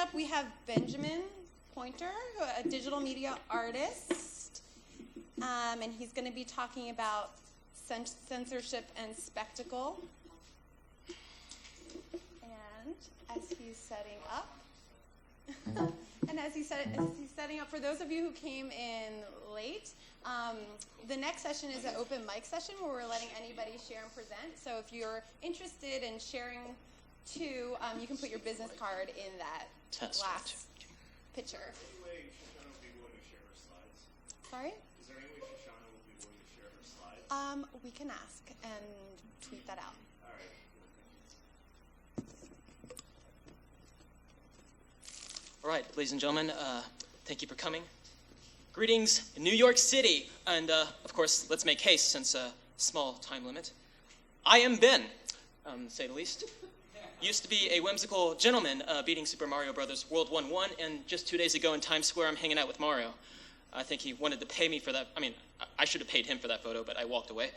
up we have Benjamin Poynter, a digital media artist, and he's going to be talking about censorship and spectacle. And as he's setting up, setting up, for those of you who came in late, the next session is an open mic session where we're letting anybody share and present. So if you're interested in sharing too, you can put your business card in that last picture. Is there any way Shoshana will be willing to share her slides? Sorry? Is there any way Shoshana will be willing to share her slides? We can ask and tweet that out. All right. All right, ladies and gentlemen, thank you for coming. Greetings, New York City, and of course, let's make haste since a small time limit. I am Ben, to say the least. Used to be a whimsical gentleman beating Super Mario Brothers World 1-1, and just 2 days ago in Times Square, I'm hanging out with Mario. I think he wanted to pay me for that. I mean, I should have paid him for that photo, but I walked away.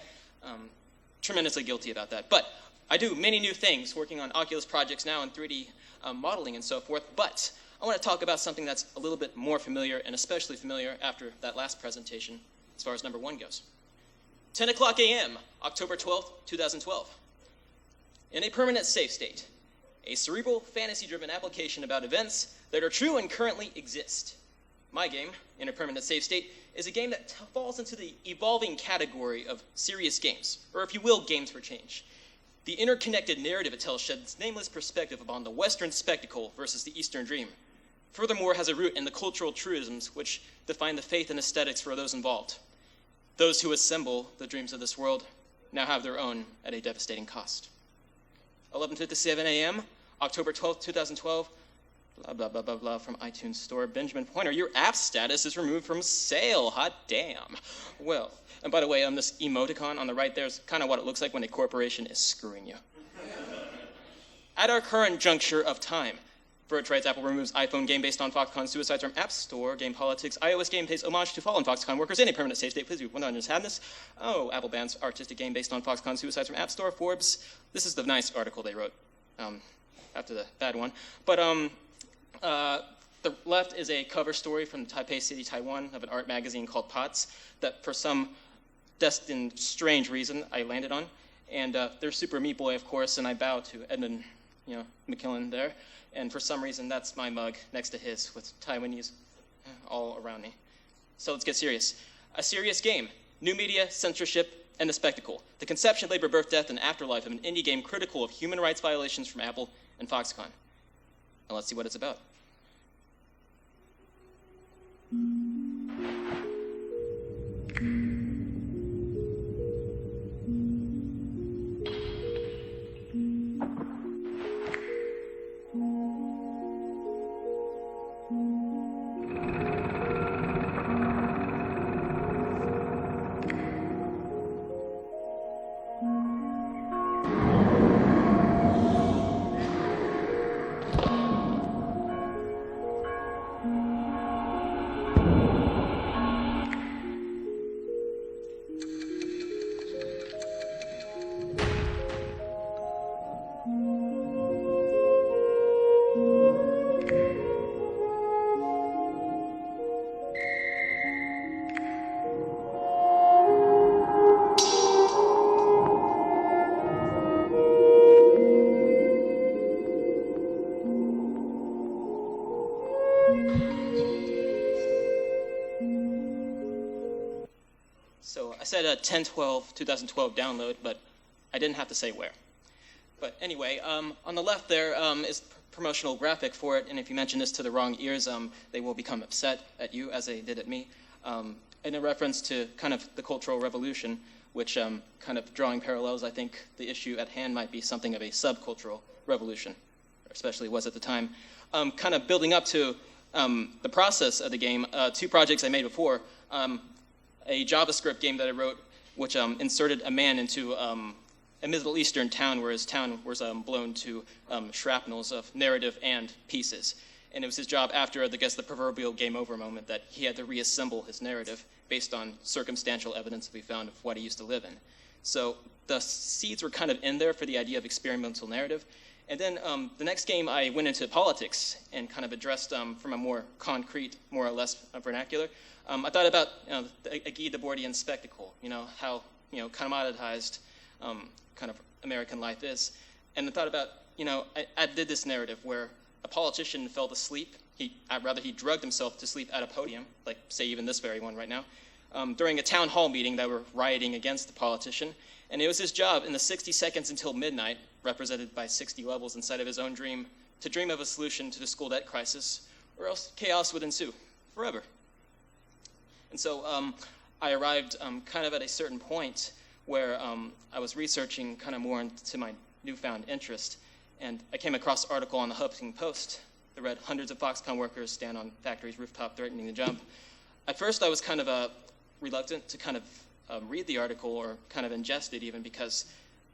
Tremendously guilty about that. But I do many new things, working on Oculus projects now and 3D modeling and so forth. But I want to talk about something that's a little bit more familiar, and especially familiar after that last presentation, as far as number 1 goes. 10 o'clock a.m., October 12th, 2012. In a permanent safe state, a cerebral, fantasy-driven application about events that are true and currently exist. My game, in a permanent safe state, is a game that falls into the evolving category of serious games, or if you will, games for change. The interconnected narrative it tells sheds nameless perspective upon the Western spectacle versus the Eastern dream. Furthermore, has a root in the cultural truisms which define the faith and aesthetics for those involved. Those who assemble the dreams of this world now have their own at a devastating cost. 11:57 a.m., October 12th, 2012, blah, blah, blah, blah, blah, from iTunes Store. Benjamin Poynter, your app status is removed from sale. Hot damn. Well, and by the way, this emoticon on the right there is kind of what it looks like when a corporation is screwing you. At our current juncture of time, Verge writes Apple removes iPhone game based on Foxconn suicides from App Store, game politics, iOS game pays homage to fallen Foxconn workers in a permanent safe state. Please do, well, just have this. Oh, Apple bans artistic game based on Foxconn suicides from App Store, Forbes. This is the nice article they wrote after the bad one. But the left is a cover story from Taipei City, Taiwan, of an art magazine called Pots, that for some destined strange reason I landed on. And they're Super Meat Boy, of course, and I bow to Edmund McKillen there. And for some reason, that's my mug next to his with Taiwanese all around me. So let's get serious. A serious game. New media, censorship, and the spectacle. The conception, labor, birth, death, and afterlife of an indie game critical of human rights violations from Apple and Foxconn. Now let's see what it's about. I said 10/12/2012 download, but I didn't have to say where. But anyway, on the left there is promotional graphic for it, and if you mention this to the wrong ears, they will become upset at you, as they did at me, in a reference to kind of the Cultural Revolution, which kind of drawing parallels, I think the issue at hand might be something of a subcultural revolution, or especially was at the time. Kind of building up to the process of the game, 2 projects I made before, a JavaScript game that I wrote, which inserted a man into a Middle Eastern town where his town was blown to shrapnels of narrative and pieces. And it was his job after, I guess, the proverbial game over moment that he had to reassemble his narrative based on circumstantial evidence that we found of what he used to live in. So the seeds were kind of in there for the idea of experimental narrative. And then the next game, I went into politics and kind of addressed from a more concrete, more or less vernacular. I thought about a Guy Debordian spectacle, how commoditized kind of American life is. And I thought about, I did this narrative where a politician fell asleep. He drugged himself to sleep at a podium, like say even this very one right now, during a town hall meeting that were rioting against the politician. And it was his job in the 60 seconds until midnight, represented by 60 levels inside of his own dream, to dream of a solution to the school debt crisis, or else chaos would ensue forever. And so I arrived kind of at a certain point where I was researching kind of more into my newfound interest, and I came across an article on the Huffington Post that read hundreds of Foxconn workers stand on factory's rooftop threatening to jump. At first I was kind of reluctant to kind of read the article or kind of ingest it even because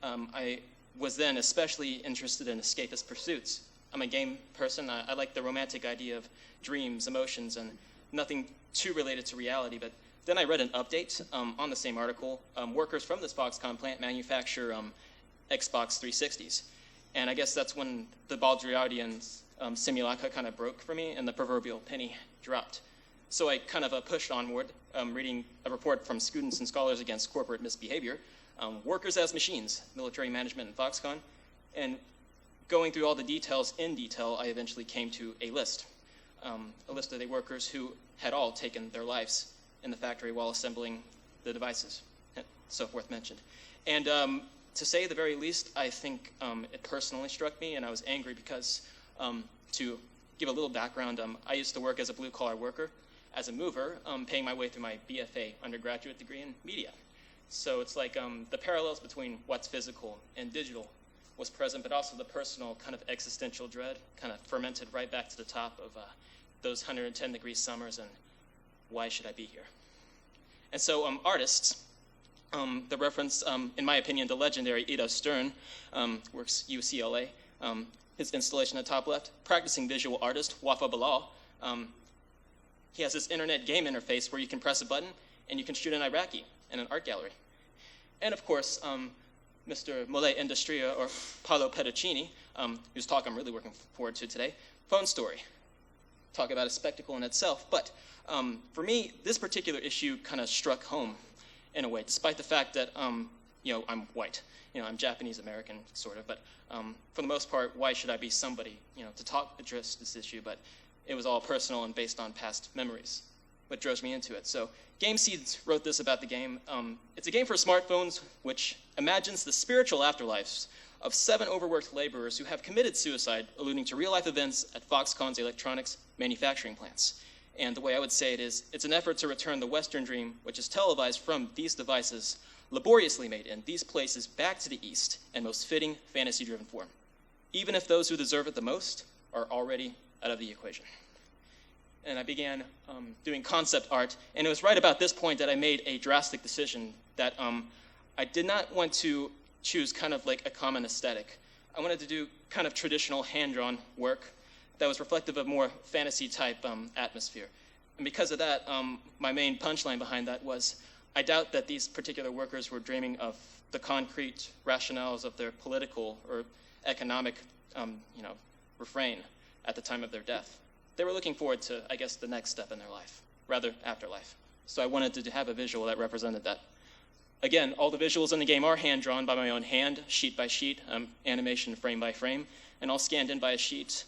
I was then especially interested in escapist pursuits. I'm a game person. I like the romantic idea of dreams, emotions, and nothing too related to reality. But then I read an update on the same article. Workers from this Foxconn plant manufacture Xbox 360s. And I guess that's when the Baudrillardian simulacra kind of broke for me and the proverbial penny dropped. So I kind of pushed onward, reading a report from Students and Scholars Against Corporate Misbehavior, Workers as Machines, Military Management in Foxconn, and going through all the details in detail, I eventually came to a list of the workers who had all taken their lives in the factory while assembling the devices, and so forth mentioned. And to say the very least, I think it personally struck me, and I was angry because, to give a little background, I used to work as a blue-collar worker, as a mover, paying my way through my BFA undergraduate degree in media. So it's like the parallels between what's physical and digital was present, but also the personal kind of existential dread kind of fermented right back to the top of those 110-degree summers and why should I be here? And so artists, the reference, in my opinion, the legendary Ida Stern, works UCLA, his installation at top left, practicing visual artist, Wafa Bilal. He has this internet game interface where you can press a button and you can shoot an Iraqi in an art gallery. And of course, Mr. Mole Industria, or Paolo Pedicini, whose talk I'm really looking forward to today, Phone Story. Talk about a spectacle in itself. But for me, this particular issue kind of struck home in a way, despite the fact that I'm white. I'm Japanese American, sort of. But for the most part, why should I be somebody to address this issue? But it was all personal and based on past memories, what drove me into it. So Game Seeds wrote this about the game. It's a game for smartphones which imagines the spiritual afterlives of 7 overworked laborers who have committed suicide, alluding to real-life events at Foxconn's electronics manufacturing plants. And the way I would say it is, it's an effort to return the Western dream, which is televised from these devices, laboriously made in these places, back to the East in most fitting, fantasy-driven form, even if those who deserve it the most are already out of the equation. And I began doing concept art, and it was right about this point that I made a drastic decision that I did not want to choose kind of like a common aesthetic. I wanted to do kind of traditional hand-drawn work that was reflective of more fantasy-type atmosphere. And because of that, my main punchline behind that was, I doubt that these particular workers were dreaming of the concrete rationales of their political or economic refrain at the time of their death. They were looking forward to, I guess, the next step in their life, rather afterlife. So I wanted to have a visual that represented that. Again, all the visuals in the game are hand-drawn by my own hand, sheet by sheet, animation frame by frame, and all scanned in by a sheet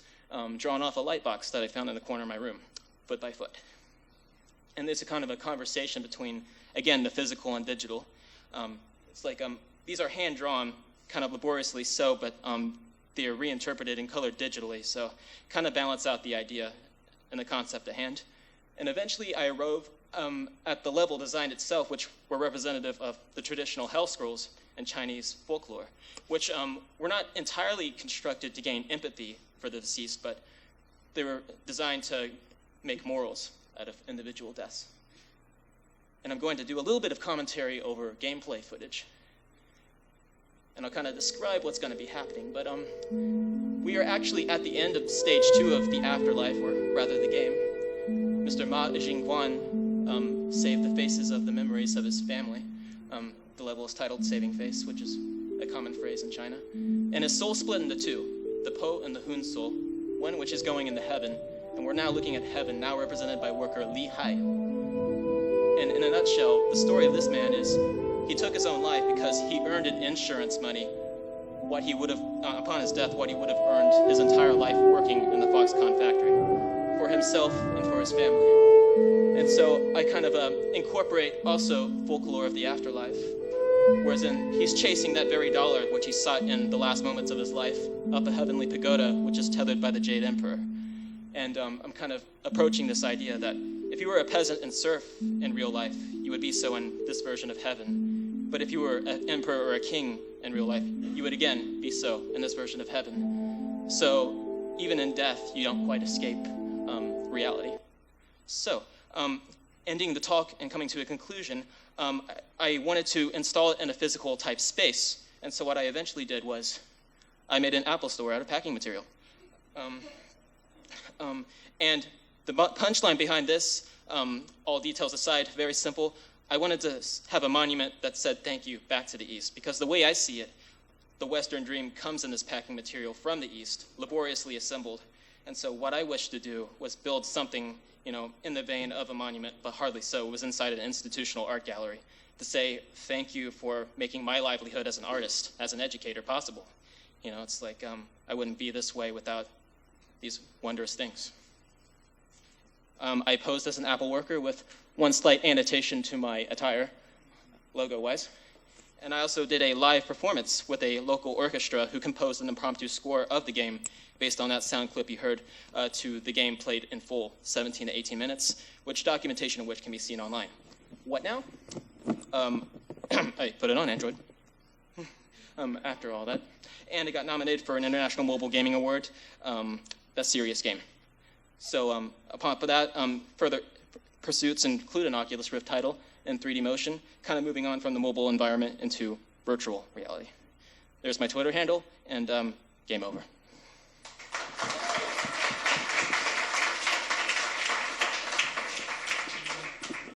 drawn off a light box that I found in the corner of my room, foot by foot. And there's a kind of a conversation between, again, the physical and digital. It's like these are hand-drawn, kind of laboriously so, but they are reinterpreted and colored digitally, so kind of balance out the idea and the concept at hand. And eventually I arrived at the level design itself, which were representative of the traditional hell scrolls in Chinese folklore, which were not entirely constructed to gain empathy for the deceased, but they were designed to make morals out of individual deaths. And I'm going to do a little bit of commentary over gameplay footage. And I'll kind of describe what's going to be happening. But we are actually at the end of stage 2 of the afterlife, or rather the game. Mr. Ma Jingguan saved the faces of the memories of his family. The level is titled Saving Face, which is a common phrase in China. And his soul split into 2. the Po and the Hun soul, one which is going into heaven, and we're now looking at heaven, now represented by worker Li Hai. And in a nutshell, the story of this man is he took his own life because he earned in insurance money what he would have, upon his death, what he would have earned his entire life working in the Foxconn factory for himself and for his family. And so I kind of incorporate also folklore of the afterlife, whereas he's chasing that very dollar which he sought in the last moments of his life up a heavenly pagoda, which is tethered by the Jade Emperor. And I'm kind of approaching this idea that if you were a peasant and serf in real life, you would be so in this version of heaven. But if you were an emperor or a king in real life, you would again be so in this version of heaven. So even in death, you don't quite escape reality. So, ending the talk and coming to a conclusion, I wanted to install it in a physical type space. And so what I eventually did was I made an Apple store out of packing material. And the punchline behind this, all details aside, very simple. I wanted to have a monument that said thank you back to the East, because the way I see it, the Western dream comes in this packing material from the East, laboriously assembled. And so what I wished to do was build something, in the vein of a monument, but hardly so. It was inside an institutional art gallery to say thank you for making my livelihood as an artist, as an educator possible. It's like I wouldn't be this way without these wondrous things. I posed as an Apple worker with one slight annotation to my attire, logo-wise. And I also did a live performance with a local orchestra who composed an impromptu score of the game based on that sound clip you heard to the game played in full, 17 to 18 minutes, which documentation of which can be seen online. What now? I put it on Android. After all that. And it got nominated for an International Mobile Gaming Award, Best Serious Game. So upon that, further pursuits include an Oculus Rift title in 3D motion, kind of moving on from the mobile environment into virtual reality. There's my Twitter handle, and game over.